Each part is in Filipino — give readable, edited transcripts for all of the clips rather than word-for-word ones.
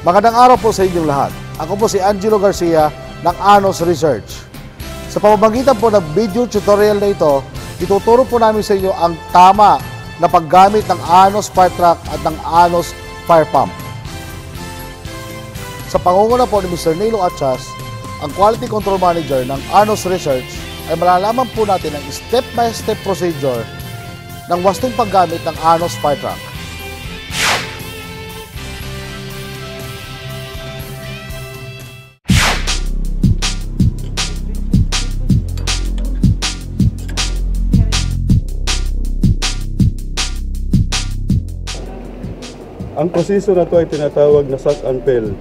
Magandang araw po sa inyong lahat. Ako po si Angelo Garcia ng Anos Research. Sa pamamagitan po ng video tutorial na ito, ituturo po namin sa inyo ang tama na paggamit ng Anos Fire Truck at ng Anos Fire Pump. Sa pangunguna po ni Mr. Nilo Atchas, ang Quality Control Manager ng Anos Research, ay malalaman po natin ang step-by-step procedure ng wastong paggamit ng Anos Fire Truck. Ang proseso na ito ay tinatawag na suck and fill.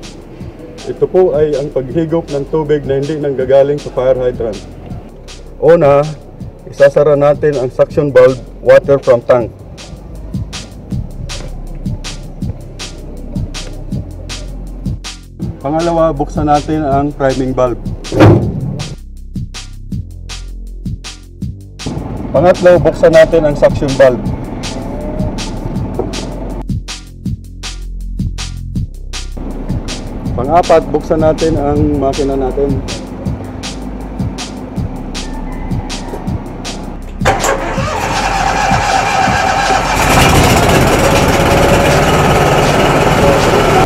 Ito po ay ang paghigop ng tubig na hindi nanggagaling sa fire hydrant. Una, isasara natin ang suction valve water from tank. Pangalawa, buksan natin ang priming valve. Pangatlo, buksan natin ang suction valve. Pang-apat, buksan natin ang makina natin.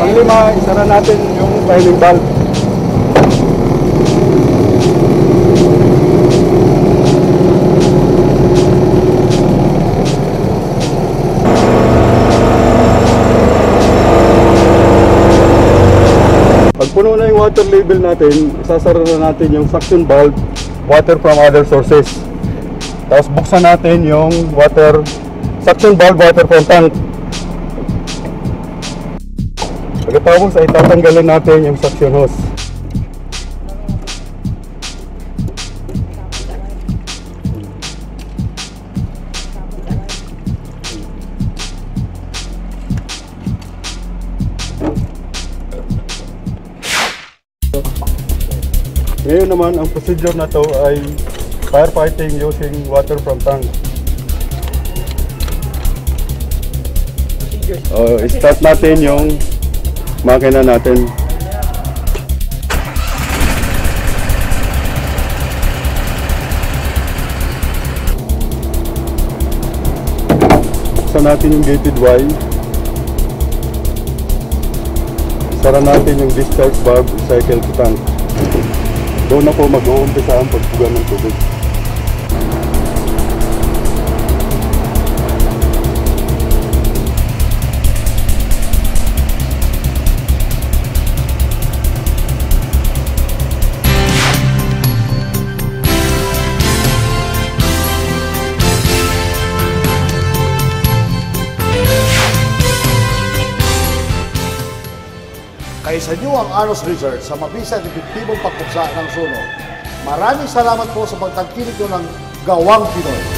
Pang-lima, isara natin yung priming valve. Pag puno na yung water level natin, isasara na natin yung suction valve, water from other sources. Tapos buksan natin yung suction valve, water from tank. Pagkatapos ay tatanggalin natin yung suction hose. Ngayon naman, ang procedure na to ay firefighting using water from tank. Start natin yung makina natin. Buksan natin yung gated Y. Sara natin yung discharge valve, cycle to tank. Doon na po mag-uumpisa ang pagbuga ng tubig. Kaya sa inyo ang Anos Research sa mabisa at epektibong pagpuksa ng sunog. Maraming salamat po sa pagtangkilik nyo ng Gawang Pinoy.